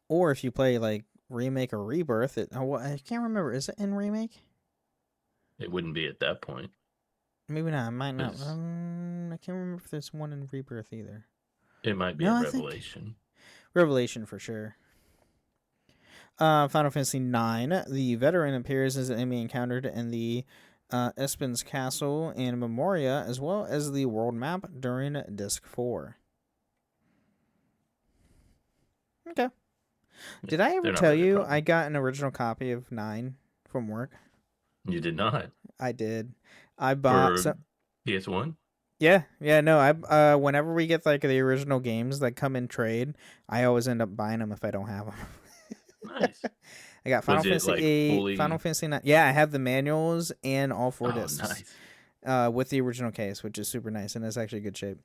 Speaker 1: Or if you play like Remake or Rebirth, I can't remember. Is it in Remake?
Speaker 2: It wouldn't be at that point.
Speaker 1: Maybe not. It might not.
Speaker 2: 'Cause
Speaker 1: I can't remember if there's one in Rebirth either.
Speaker 2: It might be
Speaker 1: No,
Speaker 2: a
Speaker 1: I think-
Speaker 2: Revelation.
Speaker 1: Revelation for sure. Final Fantasy IX. The Veteran appears as an enemy encountered in the Espen's Castle and Memoria, as well as the world map during Disc 4. Okay. Did I ever
Speaker 2: They're not
Speaker 1: tell
Speaker 2: really a
Speaker 1: you
Speaker 2: problem.
Speaker 1: I got an original copy of 9 from work?
Speaker 2: You did not.
Speaker 1: I did. I bought
Speaker 2: For PS1?
Speaker 1: Yeah, no. I whenever we get like the original games that come in trade, I always end up buying them if I don't have them.
Speaker 2: Nice.
Speaker 1: I got Final
Speaker 2: Was it,
Speaker 1: Fantasy
Speaker 2: like,
Speaker 1: 8,
Speaker 2: fully-
Speaker 1: Final Fantasy 9. Yeah, I have the manuals and all 4
Speaker 2: Oh,
Speaker 1: discs.
Speaker 2: nice.
Speaker 1: With the original case, which is super nice and it's actually good shape.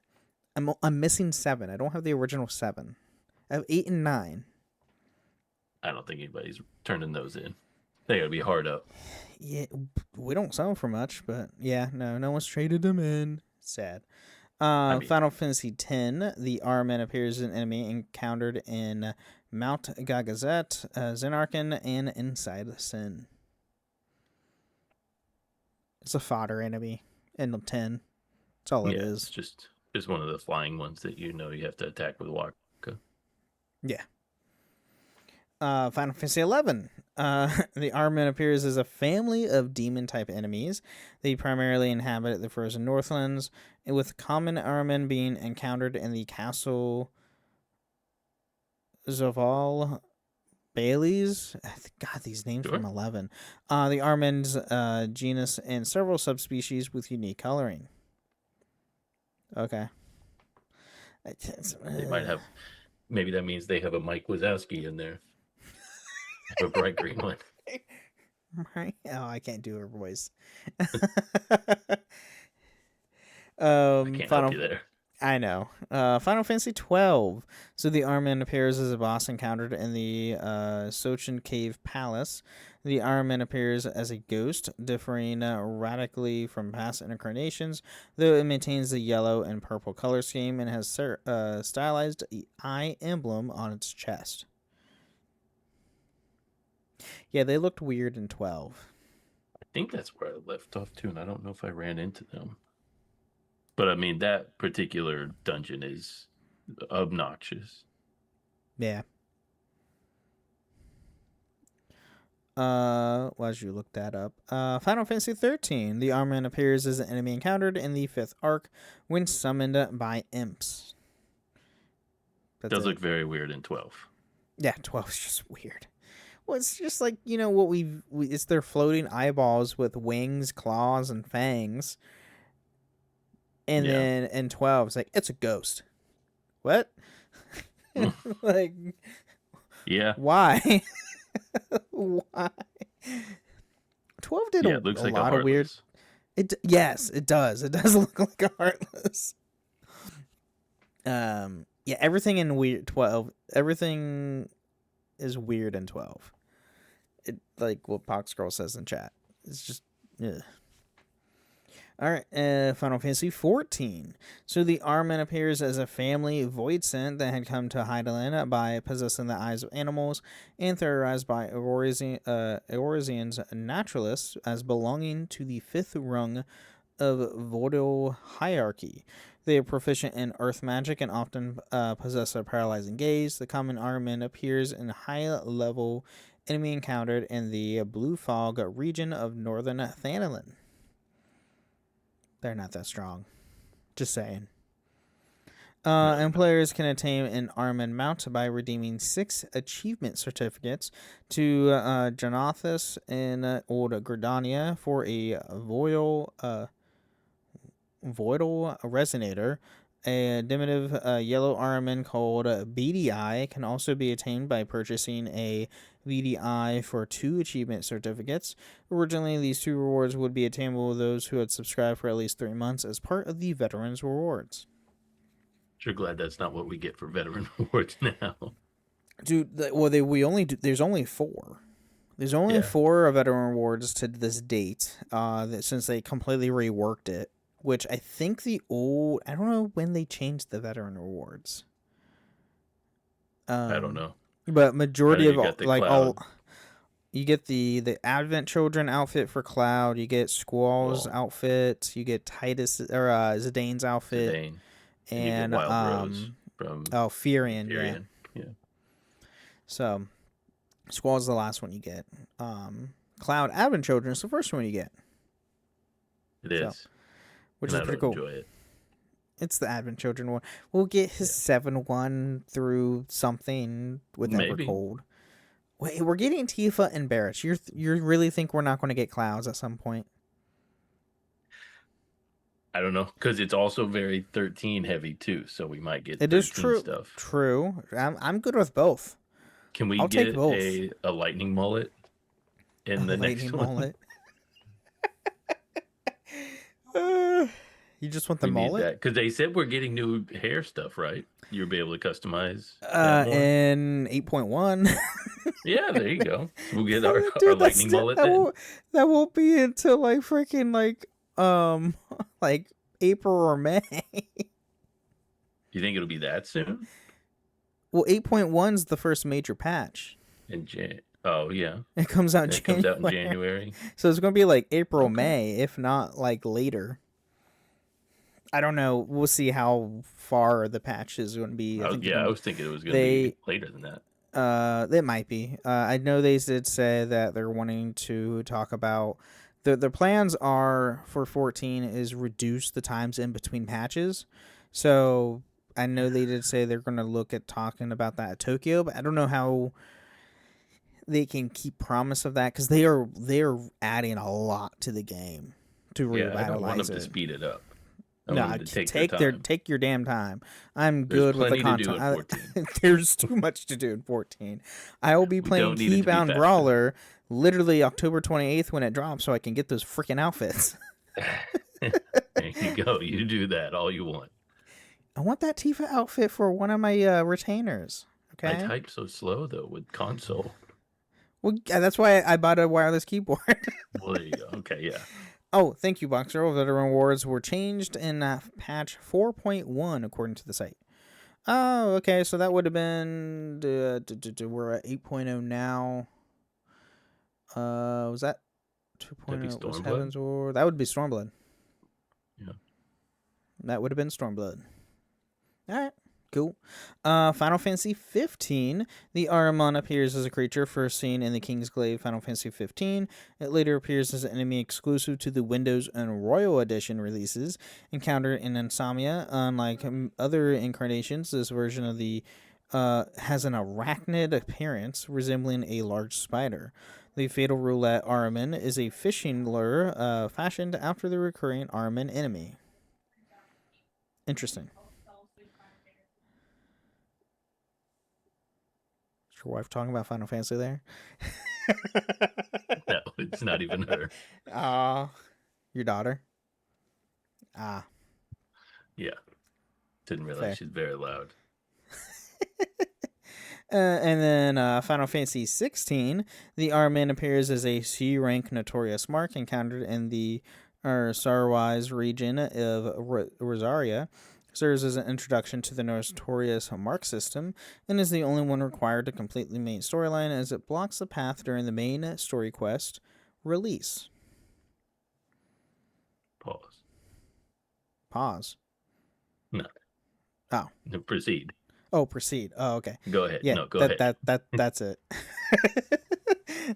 Speaker 1: I'm missing 7. I don't have the original 7. I have 8 and 9.
Speaker 2: I don't think anybody's turning those in. They gotta be hard up.
Speaker 1: Yeah, we don't sell them for much, but yeah, no one's traded them in. Sad. Final Fantasy X, the Ahriman appears as an enemy encountered in Mount Gagazet, Zenarkin, and Inside Sin. It's a fodder enemy in 10. That's all it
Speaker 2: Yeah,
Speaker 1: is.
Speaker 2: it's just one of the flying ones that you have to attack with Waka.
Speaker 1: Yeah. Final Fantasy XI. The Ahriman appears as a family of demon-type enemies. They primarily inhabit the frozen Northlands, with common Ahriman being encountered in the castle Zoval Baileys. God, these names
Speaker 2: Sure.
Speaker 1: from 11. The Ahriman's genus and several subspecies with unique coloring. Okay.
Speaker 2: They might have. Maybe that means they have a Mike Wazowski in there. A bright green one.
Speaker 1: Right? Oh, I can't do her voice.
Speaker 2: I can't help you there.
Speaker 1: I know. Final Fantasy 12. So the Ahriman appears as a boss encountered in the Sochin Cave Palace. The Ahriman appears as a ghost, differing radically from past incarnations, though it maintains the yellow and purple color scheme and has stylized eye emblem on its chest. Yeah, they looked weird in 12.
Speaker 2: I think that's where I left off too, and I don't know if I ran into them. But I mean, that particular dungeon is obnoxious.
Speaker 1: Yeah. Why did you look that up? Final Fantasy 13. The Ahriman appears as an enemy encountered in the 5th arc when summoned by imps. That's
Speaker 2: Does
Speaker 1: it.
Speaker 2: look very weird in 12.
Speaker 1: Yeah, 12 is just weird. Well, it's just like, what it's their floating eyeballs with wings, claws, and fangs. And
Speaker 2: Yeah.
Speaker 1: then in 12, it's like, it's a ghost. What? Like,
Speaker 2: Yeah.
Speaker 1: why? Why? 12 did
Speaker 2: Yeah, it
Speaker 1: a
Speaker 2: looks like a
Speaker 1: lot of weird.
Speaker 2: Heartless.
Speaker 1: Yes, it does. It does look like a Heartless. Yeah, everything in weird 12. Everything is weird in 12. It like what Pox Girl says in chat. It's just, ugh. All right, Final Fantasy 14. So the Ahriman appears as a family void sent that had come to Hydaelyn by possessing the eyes of animals and theorized by Eorzean's naturalists as belonging to the fifth rung of Voidal hierarchy. They are proficient in earth magic and often possess a paralyzing gaze. The common Ahriman appears in high-level enemy encountered in the Blue Fog region of northern Thanalan. They're not that strong. Just saying. And players can attain an Ahriman mount by redeeming 6 achievement certificates to Janathus in Old Gridania for a Voidal Resonator. A diminutive yellow Ahriman called Beady Eye can also be attained by purchasing a Beady Eye for 2 achievement certificates. Originally, these 2 rewards would be attainable to those who had subscribed for at least 3 months as part of the Veterans Rewards.
Speaker 2: Sure glad that's not what we get for veteran rewards now.
Speaker 1: Dude, there's only 4. There's only 4 Veteran Rewards to this date, since they completely reworked it. Which I think I don't know when they changed the Veteran Rewards.
Speaker 2: I don't know.
Speaker 1: But majority of
Speaker 2: Cloud.
Speaker 1: you get the Advent Children outfit for Cloud, you get Squall's outfit, you get Titus or Zidane's outfit,
Speaker 2: Zidane.
Speaker 1: And
Speaker 2: you get Wild Rose from
Speaker 1: Furion,
Speaker 2: yeah.
Speaker 1: So Squall's the last one you get. Cloud Advent Children is the first one you get.
Speaker 2: It is.
Speaker 1: So, which is pretty cool.
Speaker 2: Enjoy it.
Speaker 1: It's the Advent Children one. We'll get his 7-1 through something with Evercold. Wait, we're getting Tifa and Barrett. You really think we're not going to get Clouds at some point?
Speaker 2: I don't know, because it's also very 13 heavy too, so we might get.
Speaker 1: It
Speaker 2: 13
Speaker 1: is true.
Speaker 2: Stuff.
Speaker 1: True. I'm good with both.
Speaker 2: Can we get a lightning mullet in the next one? Mullet?
Speaker 1: You just want the mullet?
Speaker 2: Because they said we're getting new hair stuff, right? You'll be able to customize
Speaker 1: in 8.1.
Speaker 2: Yeah, there you go. We'll get our lightning mullet then.
Speaker 1: That won't be until like freaking like April or May.
Speaker 2: You think it'll be that soon?
Speaker 1: Well, 8.1 is the first major patch.
Speaker 2: Oh yeah,
Speaker 1: it comes out.
Speaker 2: It comes out in January.
Speaker 1: So it's gonna be like April, May, if not like later. I don't know. We'll see how far the patch is going to be.
Speaker 2: I was thinking it was going to be later than that.
Speaker 1: It might be. I know they did say that they're wanting to talk about their plans are for 14 is reduce the times in between patches. So I know they did say they're going to look at talking about that at Tokyo, but I don't know how they can keep promise of that because they are adding a lot to the game to revitalize it.
Speaker 2: I don't want them to speed it up.
Speaker 1: No, take your damn time. I'm good with the content. There's too much to do in 14. I will be playing Keybound Brawler literally October 28th when it drops, so I can get those freaking outfits.
Speaker 2: There you go. You do that all you want.
Speaker 1: I want that Tifa outfit for one of my retainers. Okay.
Speaker 2: I type so slow though with console.
Speaker 1: Well, yeah, that's why I bought a wireless keyboard.
Speaker 2: Well, there you go. Okay, yeah.
Speaker 1: Oh, thank you, Boxer. Veteran Rewards were changed in patch 4.1, according to the site. Oh, okay. So that would have been... we're at 8.0 now. Was that 2.0? Was Heaven's War? That would be Stormblood.
Speaker 2: Yeah.
Speaker 1: That would have been Stormblood. All right. Cool. Final Fantasy 15. The Ahriman appears as a creature first seen in the King's Glaive Final Fantasy 15. It later appears as an enemy exclusive to the Windows and Royal Edition releases. Encountered in Insomnia, unlike other incarnations, this version of the has an arachnid appearance resembling a large spider. The Fatal Roulette Ahriman is a fishing lure fashioned after the recurring Ahriman enemy. Interesting. Is your wife talking about Final Fantasy there?
Speaker 2: No, it's not even her.
Speaker 1: Your daughter? Ah,
Speaker 2: Yeah, didn't realize
Speaker 1: fair.
Speaker 2: she's very loud.
Speaker 1: And then Final Fantasy 16, the Ahriman appears as a C-rank notorious mark encountered in the Sarwise region of Rosaria. Serves as an introduction to the notorious mark system, and is the only one required to complete the main storyline as it blocks the path during the main story quest release. Pause.
Speaker 2: No.
Speaker 1: Oh.
Speaker 2: No, proceed.
Speaker 1: Oh, proceed. Oh, okay.
Speaker 2: Go ahead.
Speaker 1: Yeah,
Speaker 2: No, go ahead.
Speaker 1: That's it.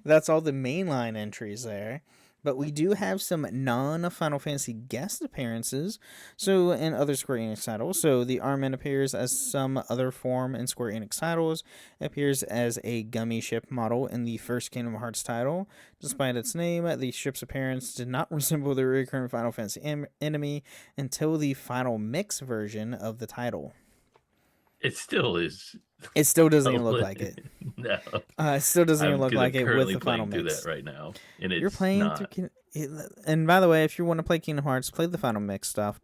Speaker 1: That's all the mainline entries there. But we do have some non-Final Fantasy guest appearances. So in other Square Enix titles, so the Ahriman appears as some other form in Square Enix titles. It appears as a gummy ship model in the first Kingdom Hearts title. Despite its name, the ship's appearance did not resemble the recurring Final Fantasy enemy until the Final Mix version of the title.
Speaker 2: It still is.
Speaker 1: It still doesn't even look like it.
Speaker 2: No.
Speaker 1: It still doesn't even look like it with the Final
Speaker 2: playing
Speaker 1: Mix.
Speaker 2: through that right now, and
Speaker 1: You're
Speaker 2: it's
Speaker 1: playing
Speaker 2: not.
Speaker 1: through. And by the way, if you want to play Kingdom Hearts, play the Final Mix stuff,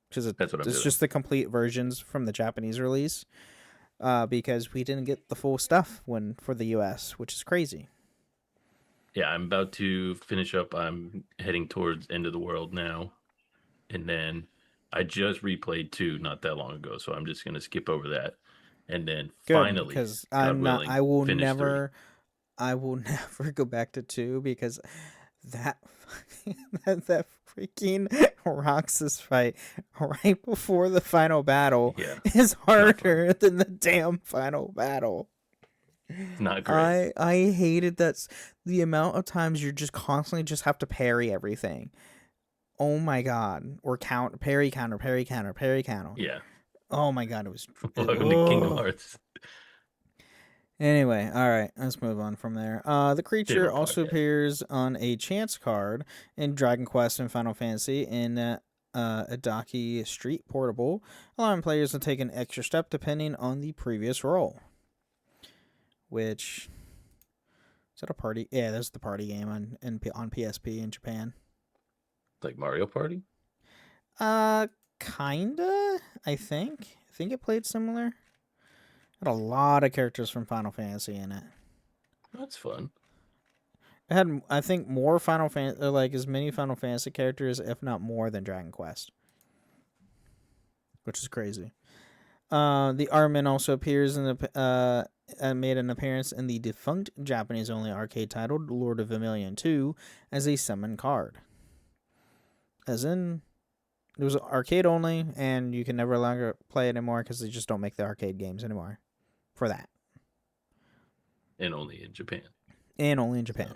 Speaker 1: because
Speaker 2: That's what I'm
Speaker 1: it's
Speaker 2: doing.
Speaker 1: just the complete versions from the Japanese release. Because we didn't get the full stuff for the US, which is crazy.
Speaker 2: Yeah, I'm about to finish up. I'm heading towards End of the World now, and then I just replayed 2 not that long ago, so I'm just gonna skip over that, and then
Speaker 1: Good,
Speaker 2: finally,
Speaker 1: because
Speaker 2: God willing,
Speaker 1: I will
Speaker 2: finish 3.
Speaker 1: never go back to 2 because that that freaking Roxas fight right before the final battle
Speaker 2: Yeah,
Speaker 1: is harder than the damn final battle.
Speaker 2: it's not great.
Speaker 1: I hated the amount of times you just constantly just have to parry everything. Oh my god. Or parry counter.
Speaker 2: Yeah,
Speaker 1: Oh my god, it was
Speaker 2: welcome to Kingdom Hearts.
Speaker 1: Anyway, all right, let's move on from there. The creature
Speaker 2: Different
Speaker 1: also
Speaker 2: podcast.
Speaker 1: appears on a chance card in Dragon Quest and Final Fantasy in Adaki Street Portable, allowing players to take an extra step depending on the previous roll. Which is that a party? Yeah, that's the party game on PSP in Japan.
Speaker 2: Like Mario Party?
Speaker 1: Kinda. I think it played similar. Had a lot of characters from Final Fantasy in it.
Speaker 2: That's fun.
Speaker 1: It had, I think, more Final Fantasy, like as many Final Fantasy characters, if not more, than Dragon Quest, which is crazy. The Ahriman also appears in the made an appearance in the defunct Japanese-only arcade title Lord of Vermilion 2 as a summon card. As in, it was arcade only, and you can never longer play it anymore because they just don't make the arcade games anymore for that.
Speaker 2: And only in Japan.
Speaker 1: And only in Japan.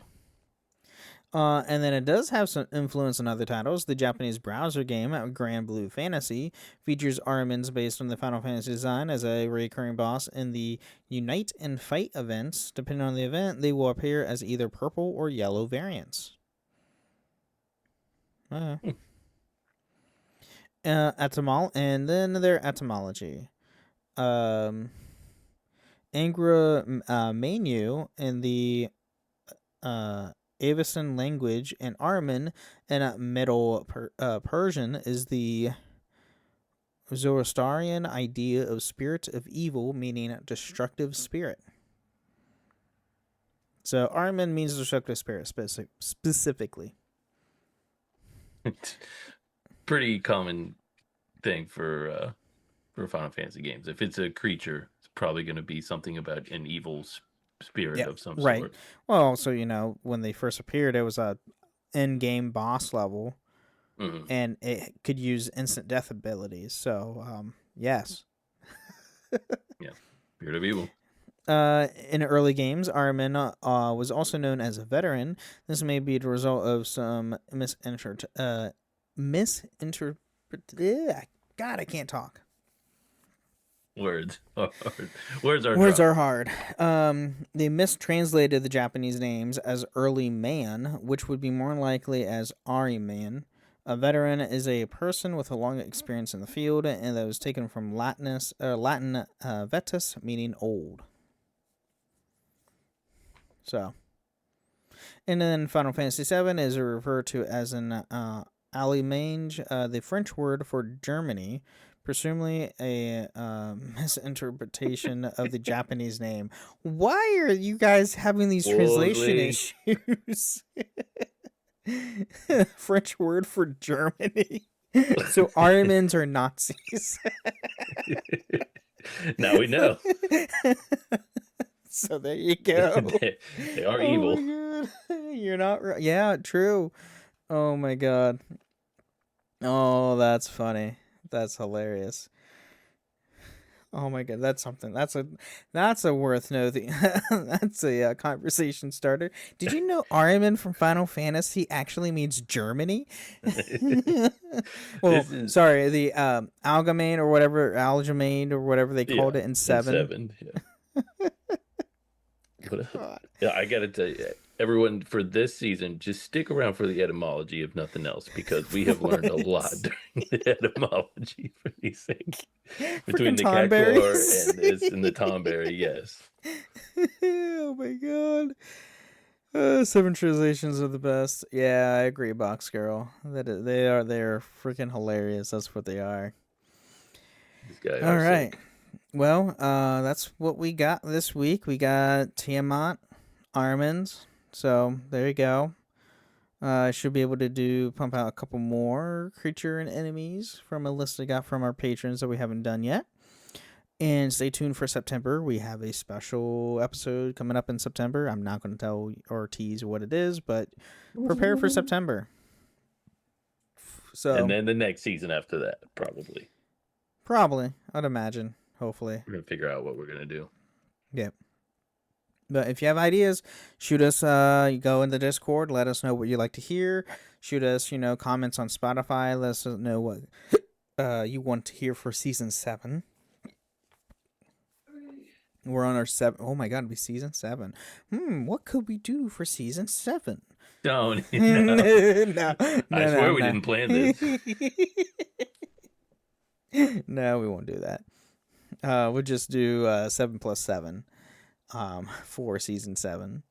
Speaker 1: And then it does have some influence on other titles. The Japanese browser game Grand Blue Fantasy features Ahrimans based on the Final Fantasy design as a recurring boss in the Unite and Fight events. Depending on the event, they will appear as either purple or yellow variants. And then their etymology. Angra Mainyu in the Avestan language and Ahriman in Middle Persian is the Zoroastrian idea of spirit of evil, meaning destructive spirit. So Ahriman means destructive spirit specifically.
Speaker 2: It's pretty common thing for Final Fantasy games. If it's a creature, it's probably going to be something about an evil spirit of some sort.
Speaker 1: Well, also, when they first appeared, it was a in-game boss level, and it could use instant death abilities. So, yes.
Speaker 2: Yeah, spirit of evil.
Speaker 1: In early games, Ahriman was also known as a veteran. This may be the result of some God, I can't talk.
Speaker 2: Words are hard.
Speaker 1: Words are hard. They mistranslated the Japanese names as early man, which would be more likely as Ahriman. A veteran is a person with a long experience in the field, and that was taken from Latin vetus, meaning old. So, and then Final Fantasy VII is referred to as an Allemagne, the French word for Germany, presumably a misinterpretation of the Japanese name. Why are you guys having these translation issues? French word for Germany. So Ahrimans are Nazis.
Speaker 2: Now we know.
Speaker 1: So there you go.
Speaker 2: They are evil.
Speaker 1: My God. You're not right. Yeah, true. Oh my God. Oh, that's funny. That's hilarious. Oh my God, that's something. That's a worth noting. That's a conversation starter. Did you know Ahriman from Final Fantasy actually means Germany? Well, sorry, the Algamane or whatever, Algamane or whatever they called it in 7.
Speaker 2: Yeah. Yeah, I gotta tell you, everyone, for this season, just stick around for the etymology, if nothing else, because we have learned a lot during the etymology for these things. Between the Cactuar and this and the Tomberry, yes.
Speaker 1: Oh my God. 7 translations are the best. Yeah, I agree, Box Girl. They're freaking hilarious. That's what they are.
Speaker 2: These guys
Speaker 1: All
Speaker 2: are
Speaker 1: right.
Speaker 2: sick.
Speaker 1: Well, that's what we got this week. We got Tiamat, Ahriman's. So there you go. I should be able to pump out a couple more creature and enemies from a list I got from our patrons that we haven't done yet. And stay tuned for September. We have a special episode coming up in September. I'm not going to tell or tease what it is, but prepare for September. So,
Speaker 2: And then the next season after that, probably.
Speaker 1: Probably, I'd imagine. Hopefully.
Speaker 2: We're going to figure out what we're going to do.
Speaker 1: Yep. But if you have ideas, shoot us, go in the Discord, let us know what you'd like to hear. Shoot us, comments on Spotify. Let us know what you want to hear for season 7. We're on our 7. Oh my God, it'll be season 7. What could we do for season 7?
Speaker 2: Don't.
Speaker 1: No,
Speaker 2: I swear we didn't plan this.
Speaker 1: No, we won't do that. We'll just do 7 plus 7 for season 7.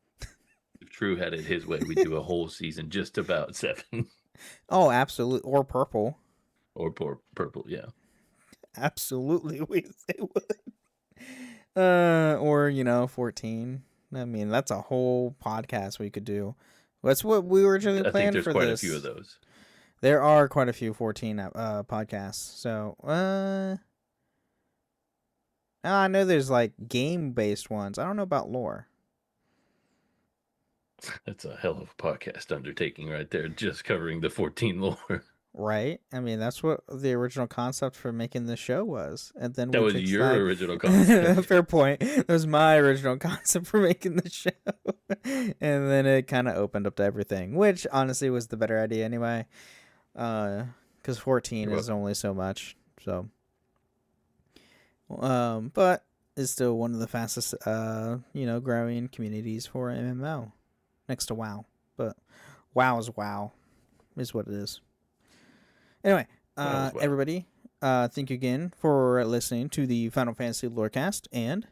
Speaker 2: If True had it his way, we'd do a whole season just about 7.
Speaker 1: Oh, absolutely. Or purple.
Speaker 2: Or purple, yeah.
Speaker 1: Absolutely, we would. Or 14. I mean, that's a whole podcast we could do. That's what we originally planned for this.
Speaker 2: I think there's quite a few of those.
Speaker 1: There are quite a few 14 podcasts. So, I know there's like game-based ones. I don't know about lore.
Speaker 2: That's a hell of a podcast undertaking right there, just covering the 14 lore.
Speaker 1: Right? I mean, that's what the original concept for making the show was. And then
Speaker 2: that was your original concept.
Speaker 1: Fair point. That was my original concept for making the show. And then it kind of opened up to everything, which honestly was the better idea anyway. Because 14 is only so much. So, but it's still one of the fastest, growing communities for MMO next to WoW. But WoW is what it is. Anyway, everybody, thank you again for listening to the Final Fantasy Lorecast, and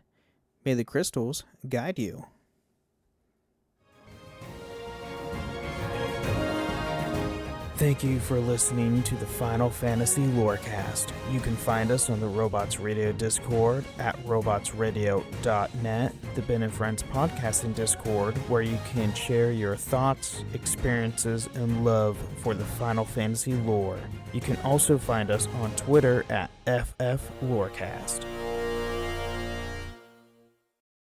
Speaker 1: may the crystals guide you. Thank you for listening to the Final Fantasy Lorecast. You can find us on the Robots Radio Discord at robotsradio.net, the Ben and Friends podcasting Discord, where you can share your thoughts, experiences, and love for the Final Fantasy lore. You can also find us on Twitter at FFLorecast.